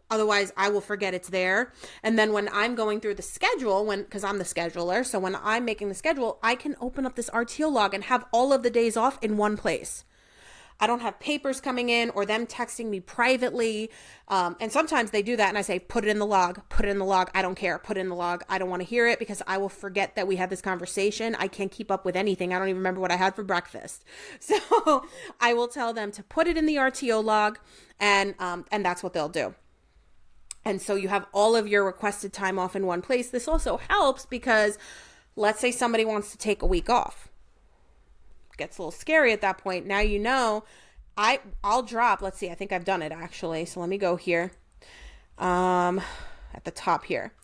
otherwise I will forget it's there. And then when I'm going through the schedule, because I'm the scheduler, so when I'm making the schedule, I can open up this RTO log and have all of the days off in one place. I don't have papers coming in or them texting me privately. And sometimes they do that and I say, put it in the log, put it in the log. I don't care. Put it in the log. I don't want to hear it because I will forget that we had this conversation. I can't keep up with anything. I don't even remember what I had for breakfast. So I will tell them to put it in the RTO log, and that's what they'll do. And so you have all of your requested time off in one place. This also helps because let's say somebody wants to take a week off. Gets a little scary at that point. Now you know, I'll drop, let's see, I think I've done it actually. So let me go here at the top here.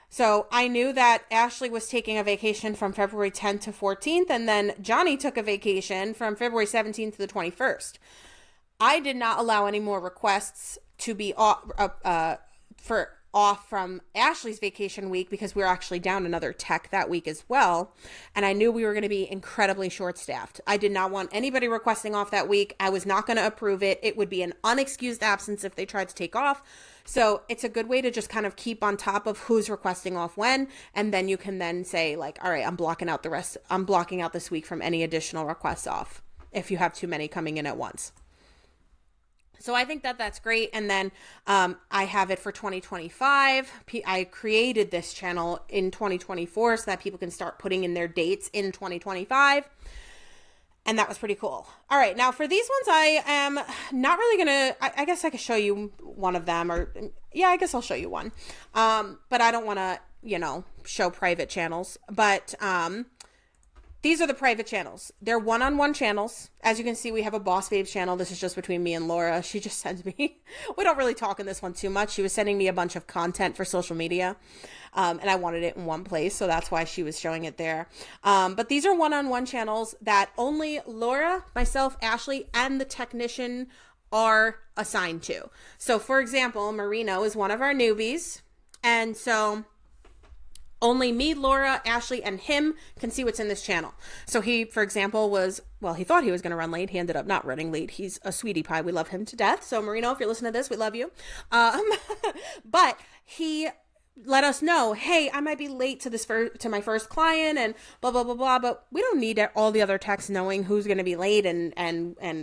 So I knew that Ashley was taking a vacation from February 10th to 14th, and then Johnny took a vacation from February 17th to the 21st. I did not allow any more requests to be off from Ashley's vacation week because we were actually down another tech that week as well. And I knew we were going to be incredibly short-staffed. I did not want anybody requesting off that week. I was not going to approve it. It would be an unexcused absence if they tried to take off. So it's a good way to just kind of keep on top of who's requesting off when. And then you can then say like, all right, I'm blocking out this week from any additional requests off if you have too many coming in at once. So I think that that's great. And then I have it for 2025. I created this channel in 2024 so that people can start putting in their dates in 2025. And that was pretty cool. All right. Now for these ones, I am not really going to, I guess I could show you one of them, or yeah, I guess I'll show you one. But I don't want to, show private channels, but these are the private channels. They're one-on-one channels. As you can see, we have a Boss Babes channel. This is just between me and Laura. She just sends me, we don't really talk in this one too much. She was sending me a bunch of content for social media. And I wanted it in one place. So that's why she was showing it there. But these are one-on-one channels that only Laura, myself, Ashley, and the technician are assigned to. So for example, Marino is one of our newbies. And so only me, Laura, Ashley, and him can see what's in this channel. So he, for example, he thought he was going to run late. He ended up not running late. He's a sweetie pie. We love him to death. So Marino, if you're listening to this, we love you. But he let us know, hey, I might be late to my first client and blah, blah, blah, blah. But we don't need all the other techs knowing who's going to be late and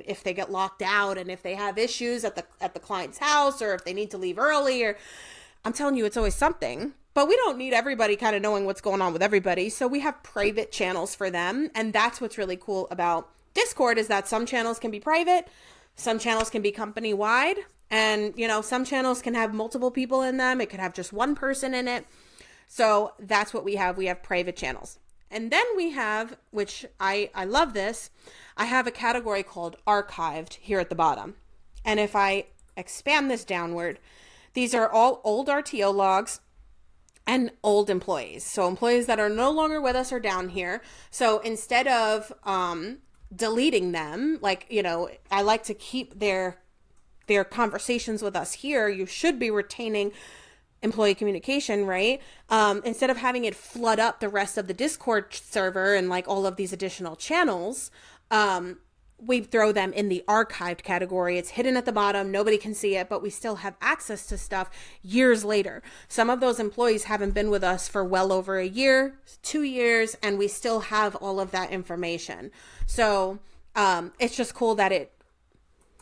if they get locked out and if they have issues at the client's house or if they need to leave early, or I'm telling you, it's always something. But we don't need everybody kind of knowing what's going on with everybody. So we have private channels for them. And that's what's really cool about Discord, is that some channels can be private, some channels can be company wide, and some channels can have multiple people in them. It could have just one person in it. So that's what we have. We have private channels. And then we have, which I love this, I have a category called archived here at the bottom. And if I expand this downward, these are all old RTO logs and old employees. So employees that are no longer with us are down here. So instead of deleting them, I like to keep their conversations with us here. You should be retaining employee communication, right? Instead of having it flood up the rest of the Discord server and all of these additional channels, we throw them in the archived category. It's hidden at the bottom. Nobody can see it, but we still have access to stuff years later. Some of those employees haven't been with us for well over a year, 2 years, and we still have all of that information. So it's just cool that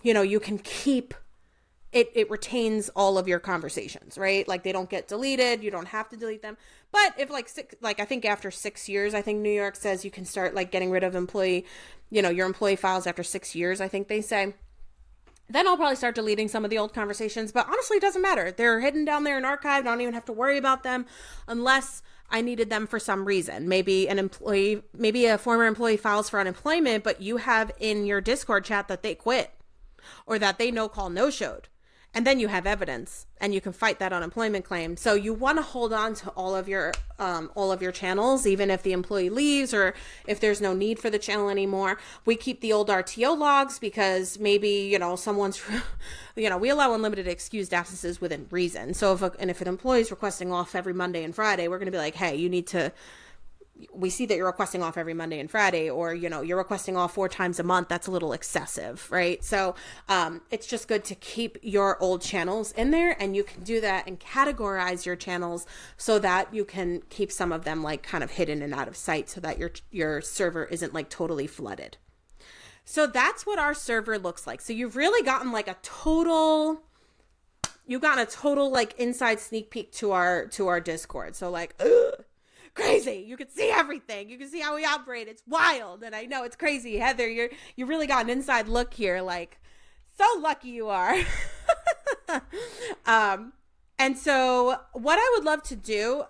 you can keep it retains all of your conversations, right? They don't get deleted. You don't have to delete them. But if I think after 6 years, I think New York says you can start getting rid of your employee files after 6 years, I think they say. Then I'll probably start deleting some of the old conversations, but honestly, it doesn't matter. They're hidden down there in archive. I don't even have to worry about them unless I needed them for some reason. Maybe a former employee files for unemployment, but you have in your Discord chat that they quit or that they no-showed. And then you have evidence and you can fight that unemployment claim. So you want to hold on to all of your channels, even if the employee leaves or if there's no need for the channel anymore. We keep the old RTO logs because maybe, someone's, we allow unlimited excused absences within reason. So if an employee is requesting off every Monday and Friday, we're going to be like, hey, we see that you're requesting off every Monday and Friday, or, you're requesting off 4 times a month. That's a little excessive, right? So it's just good to keep your old channels in there, and you can do that and categorize your channels so that you can keep some of them kind of hidden and out of sight so that your server isn't totally flooded. So that's what our server looks like. So you've really gotten a total inside sneak peek to our Discord. So crazy. You can see everything. You can see how we operate. It's wild. And I know it's crazy. Heather, you really got an inside look here. So lucky you are. And so what I would love to do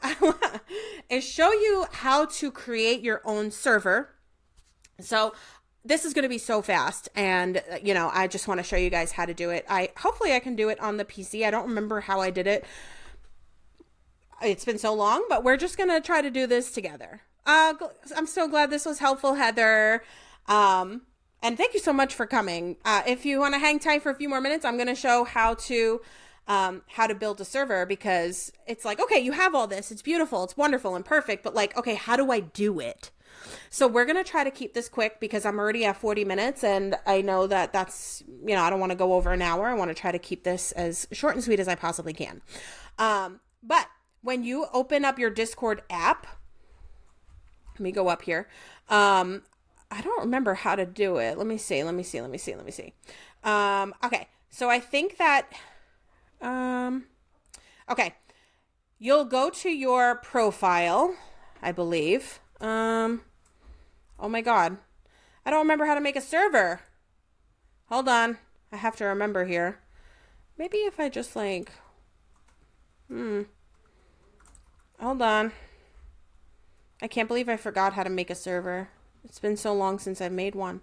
is show you how to create your own server. So this is going to be so fast. And, I just want to show you guys how to do it. Hopefully I can do it on the PC. I don't remember how I did it. It's been so long, but we're just going to try to do this together. I'm so glad this was helpful, Heather. And thank you so much for coming. If you want to hang tight for a few more minutes, I'm going to show how to build a server, because it's okay, you have all this. It's beautiful. It's wonderful and perfect. But okay, how do I do it? So we're going to try to keep this quick because I'm already at 40 minutes and I know that's, I don't want to go over an hour. I want to try to keep this as short and sweet as I possibly can. But when you open up your Discord app, let me go up here. I don't remember how to do it. Let me see. Okay. So I think that, okay. You'll go to your profile, I believe. Oh my God. I don't remember how to make a server. Hold on. I have to remember here. Maybe if I just hold on. I can't believe I forgot how to make a server. It's been so long since I've made one.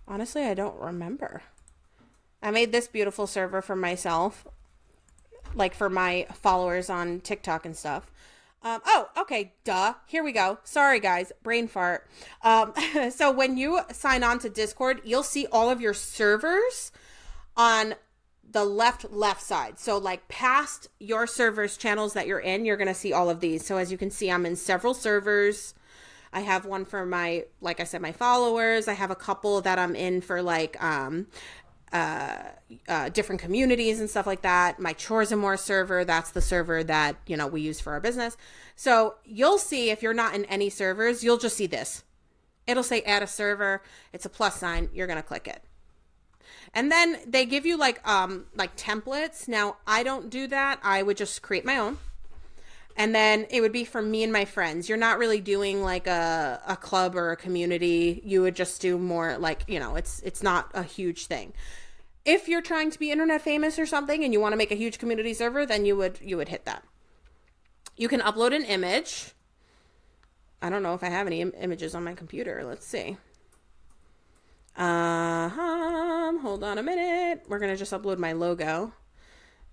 Honestly, I don't remember. I made this beautiful server for myself, for my followers on TikTok and stuff. Oh, okay, duh. Here we go. Sorry, guys. Brain fart. So when you sign on to Discord, you'll see all of your servers on the left side. So past your server's channels that you're in, you're going to see all of these. So as you can see, I'm in several servers. I have one for my, like I said, my followers. I have a couple that I'm in for different communities and stuff like that. My Chores and More server, that's the server that, we use for our business. So you'll see, if you're not in any servers, you'll just see this. It'll say add a server. It's a plus sign. You're going to click it. And then they give you like templates. Now, I don't do that. I would just create my own. And then it would be for me and my friends. You're not really doing like a club or a community. You would just do more like, you know, it's not a huge thing. If you're trying to be internet famous or something and you want to make a huge community server, then you would hit that. You can upload an image. I don't know if I have any images on my computer. Let's see. Hold on a minute. We're going to just upload my logo.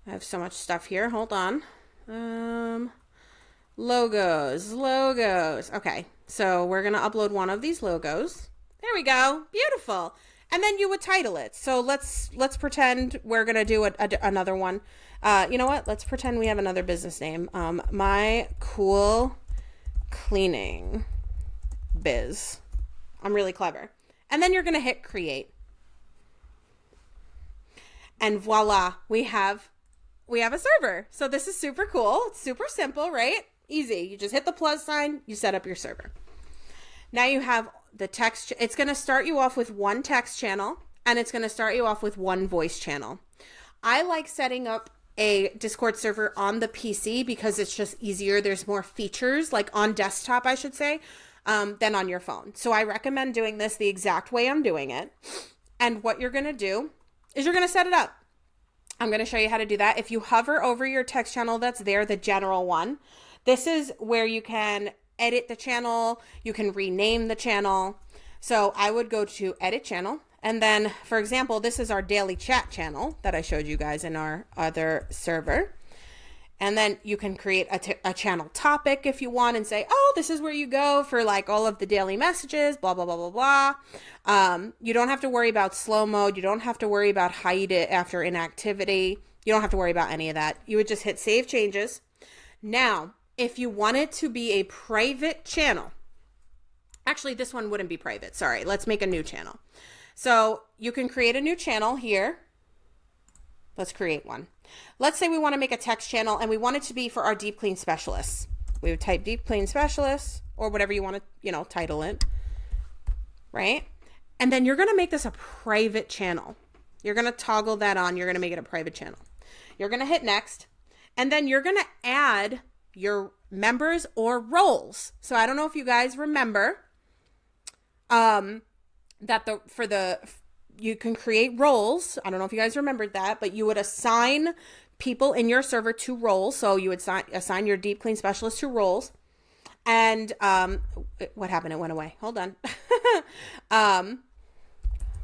I have so much stuff here. Hold on. Logos. Okay. So we're going to upload one of these logos. There we go. Beautiful. And then you would title it. So let's pretend we're going to do another one. You know what? Let's pretend we have another business name. My Cool Cleaning Biz. I'm really clever. And then you're going to hit create. And voila, we have a server. So this is super cool. It's super simple, right? Easy. You just hit the plus sign, you set up your server. Now you have the text. It's going to start you off with one text channel, and it's going to start you off with one voice channel. I like setting up a Discord server on the PC because it's just easier. There's more features, like on desktop, I should say, than on your phone. So I recommend doing this the exact way I'm doing it. And what you're going to do is you're going to set it up. I'm going to show you how to do that. If you hover over your text channel that's there, the general one, this is where you can edit the channel. You can rename the channel. So I would go to edit channel. And then, for example, this is our daily chat channel that I showed you guys in our other server. And then you can create a channel topic if you want and say, oh, this is where you go for like all of the daily messages, blah, blah, blah, blah, blah. You don't have to worry about slow mode. You don't have to worry about hide it after inactivity. You don't have to worry about any of that. You would just hit save changes. Now, if you want it to be a private channel, actually, this one wouldn't be private. Sorry, let's make a new channel. So you can create a new channel here. Let's create one. Let's say we want to make a text channel and we want it to be for our deep clean specialists. We would type deep clean specialists or whatever you want to, title it, right? And then you're going to make this a private channel. You're going to toggle that on. You're going to make it a private channel. You're going to hit next, and then you're going to add your members or roles. So I don't know if you guys remember that you can create roles. I don't know if you guys remembered that, but you would assign people in your server to roles. So you would assign your deep clean specialist to roles. And what happened? It went away. Hold on. Let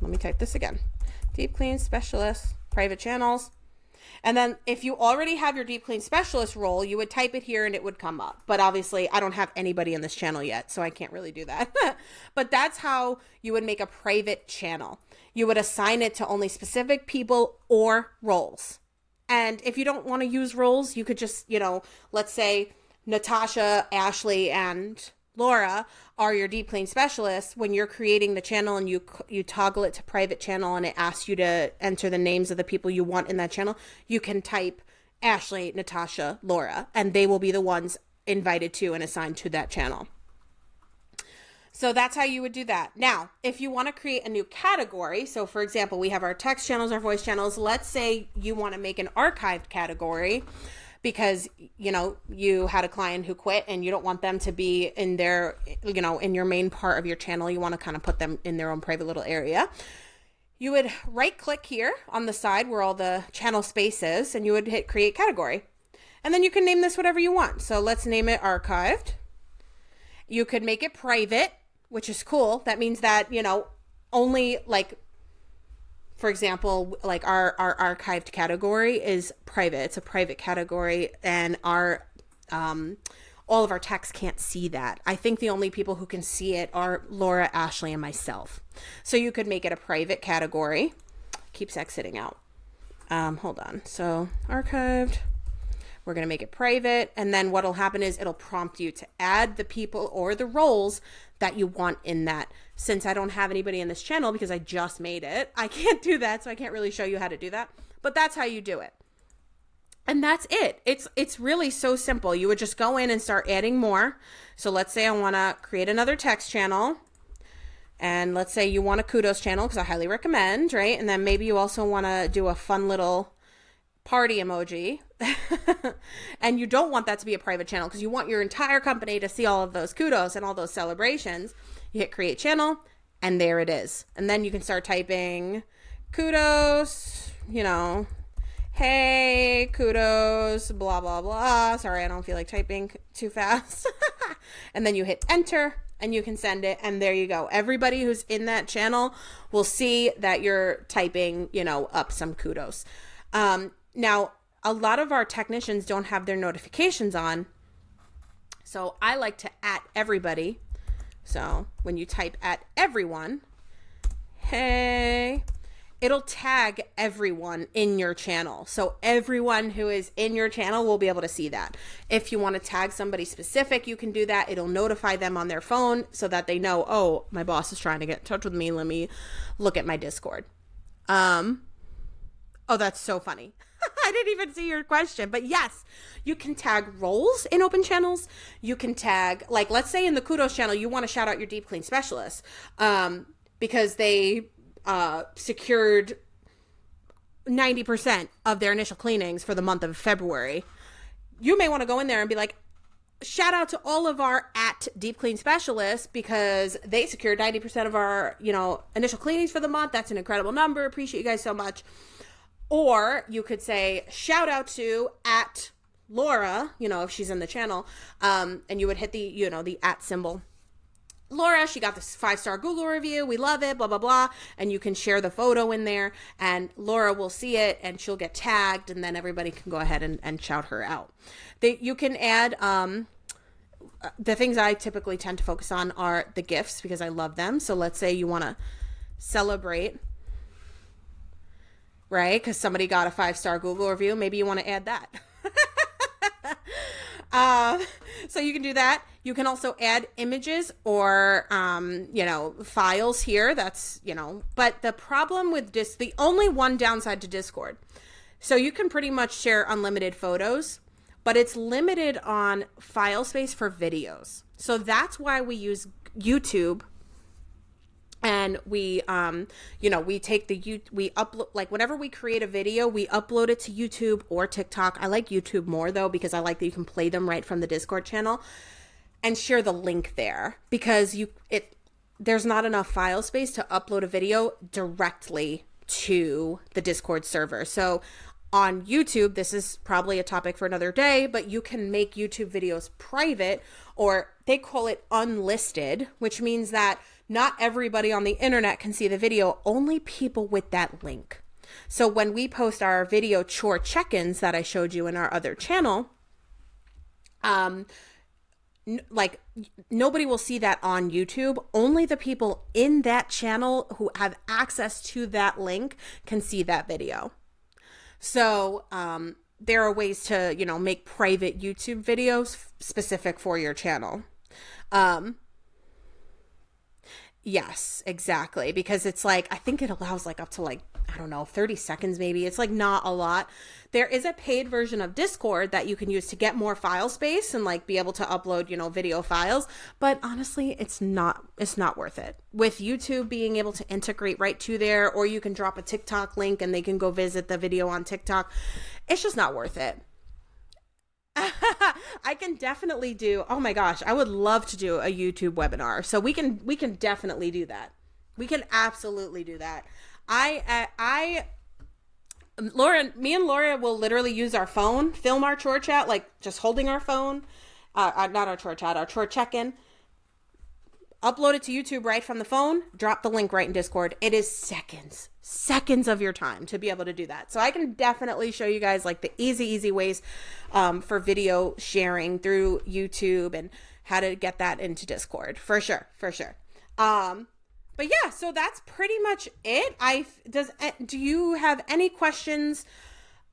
me type this again. Deep clean specialist, private channels. And then if you already have your deep clean specialist role, you would type it here and it would come up. But obviously I don't have anybody in this channel yet, so I can't really do that. But that's how you would make a private channel. You would assign it to only specific people or roles. And if you don't want to use roles, you could just, let's say Natasha, Ashley, and Laura are your deep clean specialists. When you're creating the channel and you toggle it to private channel and it asks you to enter the names of the people you want in that channel, you can type Ashley, Natasha, Laura, and they will be the ones invited to and assigned to that channel. So that's how you would do that. Now, if you want to create a new category, so for example, we have our text channels, our voice channels. Let's say you want to make an archived category because, you had a client who quit and you don't want them to be in their, in your main part of your channel. You want to kind of put them in their own private little area. You would right click here on the side where all the channel space is, and you would hit create category. And then you can name this whatever you want. So let's name it archived. You could make it private, which is cool. That means that, only for example, like our archived category is private. It's a private category, and our all of our techs can't see that. I think the only people who can see it are Laura, Ashley, and myself. So you could make it a private category. Keeps exiting out. Hold on. So archived. We're going to make it private. And then what'll happen is it'll prompt you to add the people or the roles that you want in that. Since I don't have anybody in this channel because I just made it, I can't do that. So I can't really show you how to do that. But that's how you do it. And that's it. It's really so simple. You would just go in and start adding more. So let's say I want to create another text channel. And let's say you want a kudos channel, because I highly recommend, right? And then maybe you also want to do a fun little party emoji. And you don't want that to be a private channel because you want your entire company to see all of those kudos and all those celebrations. You hit create channel, and there it is. And then you can start typing kudos, you know, hey, kudos, blah, blah, blah. Sorry, I don't feel like typing too fast. And then you hit enter and you can send it. And there you go. Everybody who's in that channel will see that you're typing, you know, up some kudos. Now, a lot of our technicians don't have their notifications on. So I like to @ everybody. So when you type @ everyone, hey, it'll tag everyone in your channel. So everyone who is in your channel will be able to see that. If you want to tag somebody specific, you can do that. It'll notify them on their phone so that they know, oh, my boss is trying to get in touch with me. Let me look at my Discord. Oh, that's so funny. I didn't even see your question, but yes, you can tag roles in open channels. You can tag, like, let's say in the kudos channel, you want to shout out your deep clean specialist, because they secured 90% of their initial cleanings for the month of February. You may want to go in there and be like, shout out to all of our deep clean specialists because they secured 90% of our, you know, initial cleanings for the month. That's an incredible number. Appreciate you guys so much. Or you could say, shout out to Laura, you know, if she's in the channel, and you would hit the, you know, the @ symbol. Laura, she got this 5-star Google review. We love it, blah, blah, blah. And you can share the photo in there and Laura will see it and she'll get tagged and then everybody can go ahead and shout her out. You can add, the things I typically tend to focus on are the gifts because I love them. So let's say you want to celebrate, right? Because somebody got a 5-star Google review. Maybe you want to add that. So you can do that. You can also add images or, you know, files here. That's, you know, but the problem with the only one downside to Discord. So you can pretty much share unlimited photos, but it's limited on file space for videos. So that's why we use YouTube. And we, you know, we take we upload, like whenever we create a video, we upload it to YouTube or TikTok. I like YouTube more though, because I like that you can play them right from the Discord channel and share the link there because there's not enough file space to upload a video directly to the Discord server. So on YouTube, this is probably a topic for another day, but you can make YouTube videos private, or they call it unlisted, which means that not everybody on the internet can see the video, only people with that link. So when we post our video chore check-ins that I showed you in our other channel, like nobody will see that on YouTube. Only the people in that channel who have access to that link can see that video. So there are ways to, you know, make private YouTube videos specific for your channel. Yes, exactly. Because it's like, I think it allows like up to like, I don't know, 30 seconds maybe. It's like not a lot. There is a paid version of Discord that you can use to get more file space and like be able to upload, you know, video files. But honestly, it's not worth it. With YouTube being able to integrate right to there, or you can drop a TikTok link and they can go visit the video on TikTok. It's just not worth it. I can definitely do, oh my gosh, I would love to do a YouTube webinar. So we can definitely do that. We can absolutely do that. Me and Laura will literally use our phone, film our chore chat, like just holding our phone, not our chore chat, our chore check-in, upload it to YouTube right from the phone, drop the link right in Discord. It is seconds of your time to be able to do that. So I can definitely show you guys like the easy ways for video sharing through YouTube and how to get that into Discord for sure. But yeah, so that's pretty much it. Do you have any questions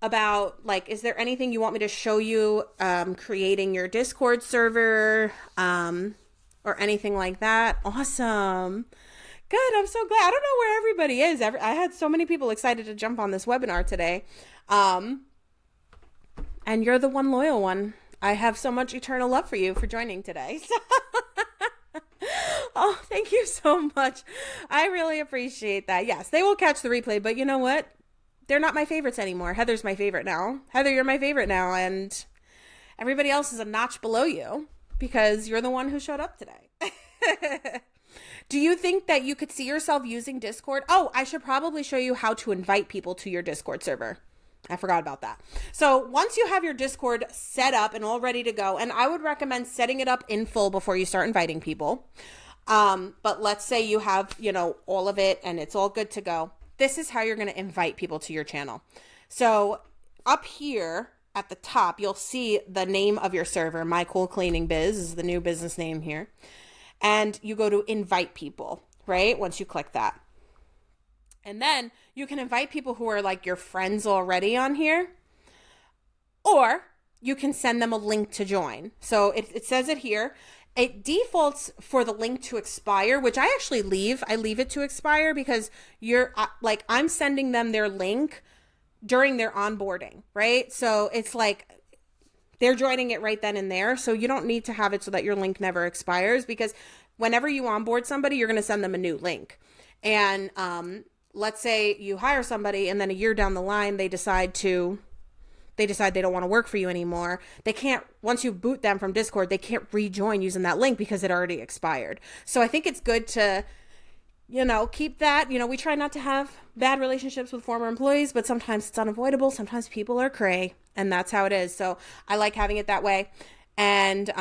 about, like, is there anything you want me to show you creating your Discord server or anything like that? Awesome. Good. I'm so glad. I don't know where everybody is. I had so many people excited to jump on this webinar today. And you're the one loyal one. I have so much eternal love for you for joining today. So Oh, thank you so much. I really appreciate that. Yes, they will catch the replay, but you know what? They're not my favorites anymore. Heather's my favorite now. Heather, you're my favorite now, and everybody else is a notch below you because you're the one who showed up today. Do you think that you could see yourself using Discord? Oh, I should probably show you how to invite people to your Discord server. I forgot about that. So once you have your Discord set up and all ready to go, and I would recommend setting it up in full before you start inviting people. But let's say you have, all of it and it's all good to go. This is how you're going to invite people to your channel. So up here at the top, you'll see the name of your server. My Cool Cleaning Biz is the new business name here. And you go to invite people, right? Once you click that. And then you can invite people who are like your friends already on here. Or you can send them a link to join. So it says it here. It defaults for the link to expire, which I actually leave. I leave it to expire because I'm sending them their link during their onboarding, right? So it's like they're joining it right then and there. So you don't need to have it so that your link never expires, because whenever you onboard somebody, you're going to send them a new link. And let's say you hire somebody and then a year down the line, they decide they don't want to work for you anymore. They can't, once you boot them from Discord, they can't rejoin using that link because it already expired. So I think it's good to, keep that. We try not to have bad relationships with former employees, but sometimes it's unavoidable. Sometimes people are cray, and that's how it is. So I like having it that way. And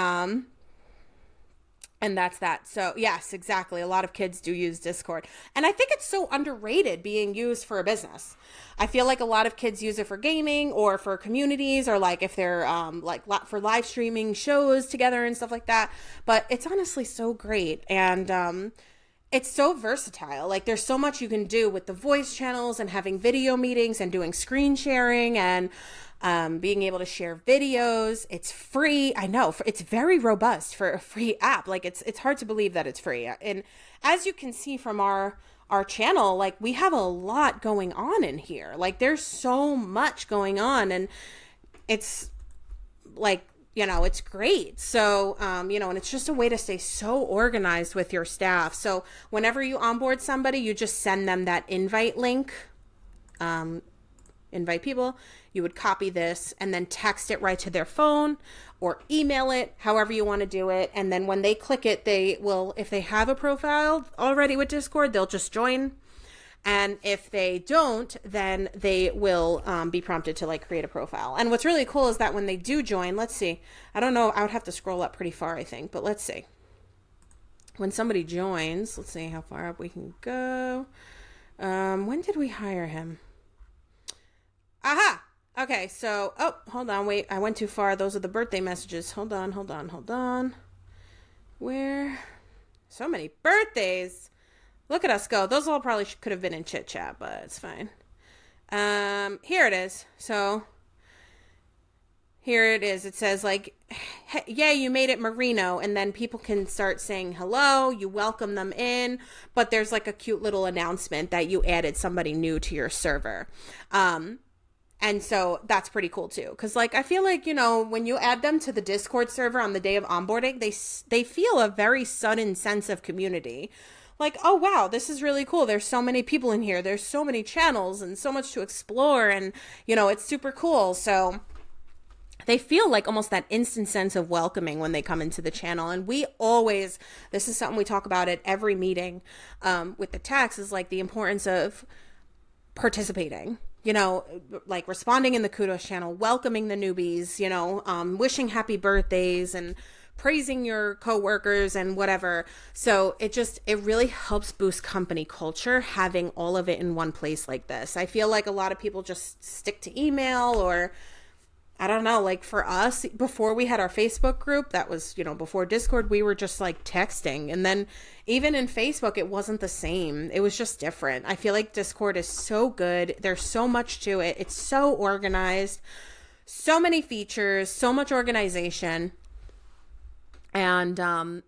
that's that. So yes, exactly. A lot of kids do use Discord. And I think it's so underrated being used for a business. I feel like a lot of kids use it for gaming or for communities, or like if they're for live streaming shows together and stuff like that. But it's honestly so great. And it's so versatile. Like there's so much you can do with the voice channels and having video meetings and doing screen sharing and being able to share videos. It's free. I know it's very robust for a free app. Like it's hard to believe that it's free. And as you can see from our channel, like we have a lot going on in here. Like there's so much going on, and it's like, it's great. So, and it's just a way to stay so organized with your staff. So whenever you onboard somebody, you just send them that invite link, invite people. You would copy this and then text it right to their phone or email it, however you want to do it. And then when they click it, they will, if they have a profile already with Discord, they'll just join. And if they don't, then they will be prompted to create a profile. And what's really cool is that when they do join, let's see, I don't know, I would have to scroll up pretty far, I think, but let's see. When somebody joins, let's see how far up we can go. When did we hire him? Aha! Okay, so, hold on, wait, I went too far. Those are the birthday messages. Hold on. Where? So many birthdays. Look at us go. Those all probably could have been in chit chat, but it's fine. Here it is. So here it is. It says yay, you made it Marino. And then people can start saying hello. You welcome them in, but there's a cute little announcement that you added somebody new to your server. And so that's pretty cool too. Cause I feel like, when you add them to the Discord server on the day of onboarding, they feel a very sudden sense of community. Oh, wow, this is really cool. There's so many people in here. There's so many channels and so much to explore. And, it's super cool. So they feel almost that instant sense of welcoming when they come into the channel. And this is something we talk about at every meeting with the tax, is the importance of participating. Responding in the Kudos channel, welcoming the newbies, wishing happy birthdays and praising your coworkers and whatever. So it really helps boost company culture, having all of it in one place like this. I feel like a lot of people just stick to email, or I don't know, for us, before we had our Facebook group, that was, before Discord, we were just texting. And then even in Facebook, it wasn't the same. It was just different. I feel like Discord is so good. There's so much to it. It's so organized, so many features, so much organization. And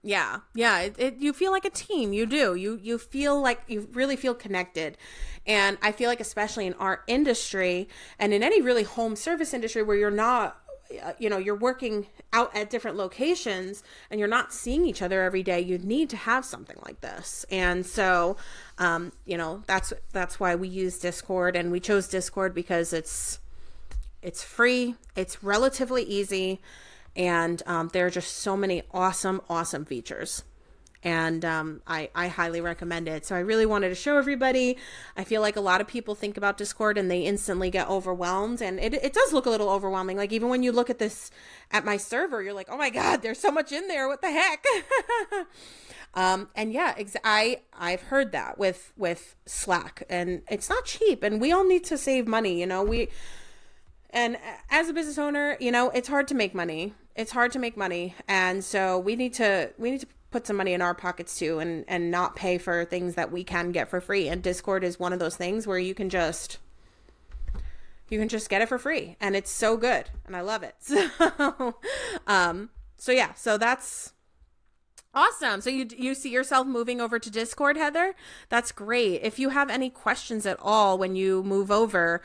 you feel like a team. You do. You feel like you really feel connected. And I feel like especially in our industry and in any really home service industry where you're not you're working out at different locations and you're not seeing each other every day, you need to have something like this. And so, that's why we use Discord, and we chose Discord because it's free, it's relatively easy, and there are just so many awesome features. And I highly recommend it. So I really wanted to show everybody. I feel like a lot of people think about Discord and they instantly get overwhelmed. And it does look a little overwhelming. Like, even when you look at this at my server, you're like, oh my God, there's so much in there. What the heck? And yeah, I've heard that with Slack, and it's not cheap, and we all need to save money. And as a business owner, it's hard to make money. And so we need to put some money in our pockets too, and not pay for things that we can get for free. And Discord is one of those things where you can just get it for free, and it's so good, and I love it. So that's awesome. So you see yourself moving over to Discord, Heather? That's great. If you have any questions at all when you move over,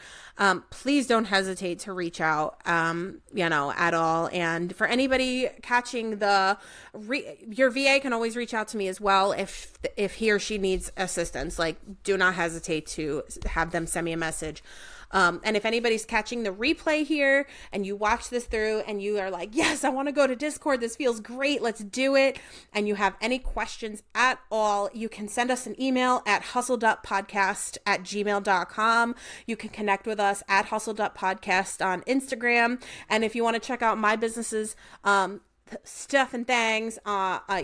please don't hesitate to reach out, at all. And for anybody catching your VA can always reach out to me as well if he or she needs assistance. Like, do not hesitate to have them send me a message. And if anybody's catching the replay here and you watch this through and you are like, yes, I want to go to Discord, this feels great, let's do it, and you have any questions at all, you can send us an email at hustledupodcast@gmail.com. You can connect with us at hustledupodcast on Instagram. And if you want to check out my businesses, stuff and things,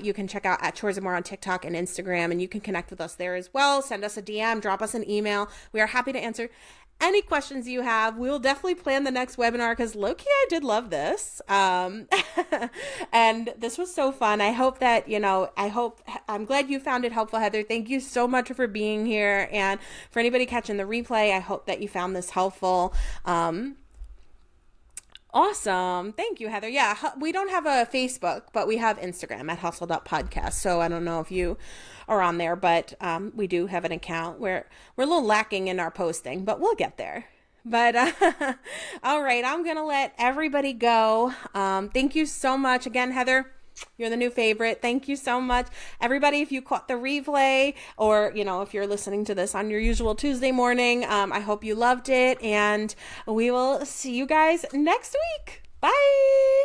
you can check out at Chores and More on TikTok and Instagram, and you can connect with us there as well. Send us a DM, drop us an email. We are happy to answer any questions you have. We'll definitely plan the next webinar, because low-key, I did love this. And this was so fun. I hope that, I'm glad you found it helpful, Heather. Thank you so much for being here. And for anybody catching the replay, I hope that you found this helpful. Awesome. Thank you, Heather. Yeah, we don't have a Facebook, but we have Instagram at hustle.podcast. So I don't know if you are on there, but we do have an account where we're a little lacking in our posting, but we'll get there. But all right, I'm going to let everybody go. Thank you so much. Again, Heather, you're the new favorite. Thank you so much. Everybody, if you caught the replay, or, if you're listening to this on your usual Tuesday morning, I hope you loved it, and we will see you guys next week. Bye.